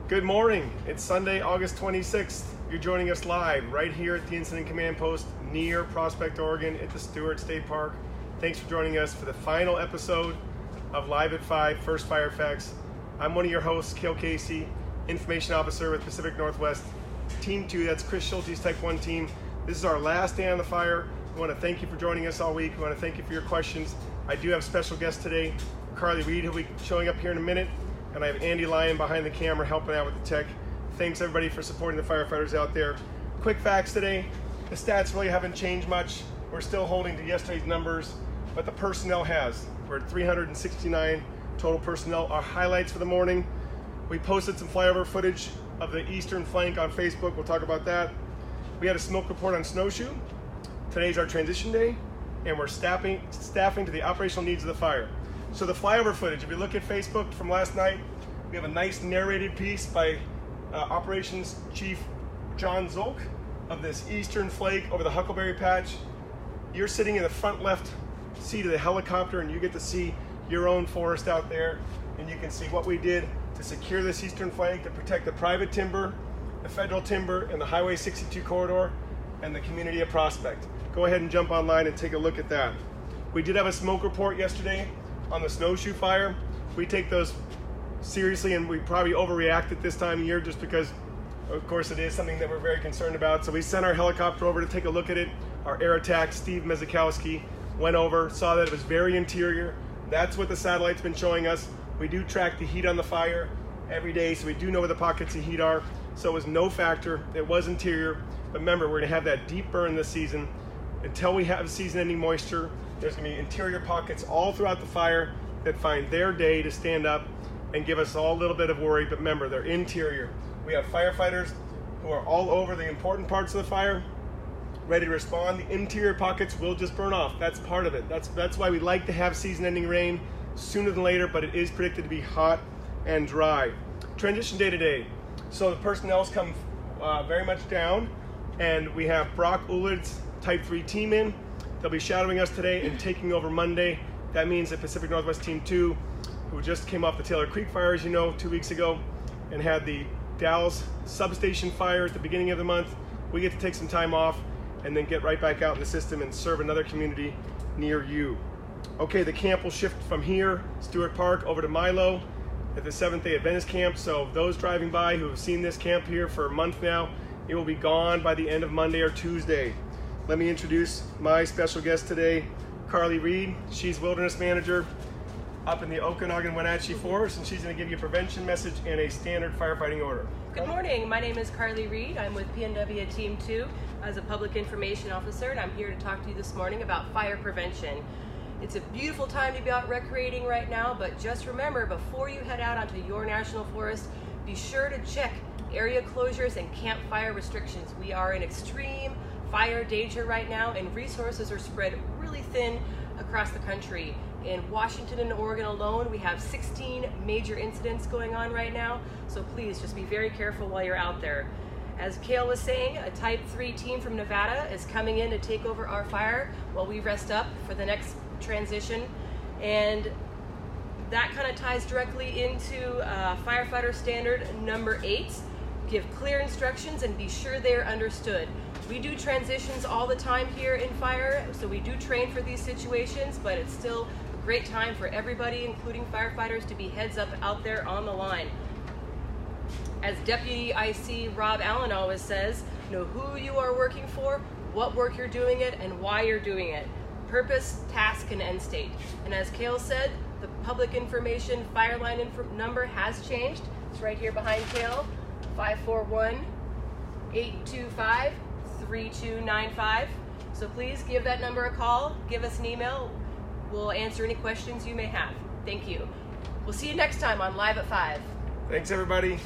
Good morning. It's Sunday, August 26th. You're joining us live right here at the Incident Command Post near Prospect, Oregon at the Stewart State Park. Thanks for joining us for the final episode of Live at 5, First Fire Facts. I'm one of your hosts, Cale Casey, Information Officer with Pacific Northwest Team 2. That's Chris Schulte's Type 1 team. This is our last day on the fire. We want to thank you for joining us all week. We want to thank you for your questions. I do have special guests today. Carly Reed, who'll be showing up here in a minute. And I have Andy Lyon behind the camera helping out with the tech. Thanks everybody for supporting the firefighters out there. Quick facts today. The stats really haven't changed much. We're still holding to yesterday's numbers, but the personnel has. We're at 369 total personnel. Our highlights for the morning. We posted some flyover footage of the eastern flank on Facebook. We'll talk about that. We had a smoke report on Snowshoe. Today's our transition day, and we're staffing to the operational needs of the fire. So the flyover footage, if you look at Facebook from last night, we have a nice narrated piece by Operations Chief John Zolk of this eastern flake over the Huckleberry Patch. You're sitting in the front left seat of the helicopter and you get to see your own forest out there, and you can see what we did to secure this eastern flank to protect the private timber, the federal timber, and the Highway 62 corridor, and the community of Prospect. Go ahead and jump online and take a look at that. We did have a smoke report yesterday on the Snowshoe fire. We take those seriously, and we probably overreact at this time of year just because, of course, it is something that we're very concerned about. So we sent our helicopter over to take a look at it. Our air attack, Steve Mezikowski, went over, saw that it was very interior. That's what the satellite's been showing us. We do track the heat on the fire every day, so we do know where the pockets of heat are. So it was no factor. It was interior. But remember, we're gonna have that deep burn this season. Until we have season-ending moisture, there's gonna be interior pockets all throughout the fire that find their day to stand up and give us all a little bit of worry, but remember, they're interior. We have firefighters who are all over the important parts of the fire, ready to respond. The interior pockets will just burn off. That's part of it. That's why we like to have season-ending rain sooner than later, but it is predicted to be hot and dry. Transition day today. So the personnel's come very much down, and we have Brock Ullid's Type 3 team in. They'll be shadowing us today and taking over Monday. That means that Pacific Northwest Team 2, who just came off the Taylor Creek fire, as you know, 2 weeks ago, and had the Dallas substation fire at the beginning of the month, we get to take some time off and then get right back out in the system and serve another community near you. Okay, the camp will shift from here, Stewart Park, over to Milo at the Seventh-day Adventist camp. So those driving by who have seen this camp here for a month now, it will be gone by the end of Monday or Tuesday. Let me introduce my special guest today, Carly Reed. She's Wilderness Manager up in the Okanagan-Wenatchee Forest, and she's going to give you a prevention message and a standard firefighting order. Good morning. My name is Carly Reed. I'm with PNW Team 2 as a Public Information Officer, and I'm here to talk to you this morning about fire prevention. It's a beautiful time to be out recreating right now, but just remember, before you head out onto your national forest, be sure to check area closures and campfire restrictions. We are in extreme fire danger right now, and resources are spread really thin across the country. In Washington and Oregon alone, we have 16 major incidents going on right now, so please just be very careful while you're out there. As Cale was saying, a Type 3 team from Nevada is coming in to take over our fire while we rest up for the next transition, and that kind of ties directly into firefighter standard number 8. Give clear instructions and be sure they're understood. We do transitions all the time here in fire, so we do train for these situations, but it's still a great time for everybody, including firefighters, to be heads up out there on the line. As Deputy IC Rob Allen always says, know who you are working for, what work you're doing it, and why you're doing it. Purpose, task, and end state. And as Cale said, the public information fire line number has changed. It's right here behind Cale, 541-825-3295. So please give that number a call, give us an email. We'll answer any questions you may have. Thank you. We'll see you next time on Live at 5. Thanks, everybody.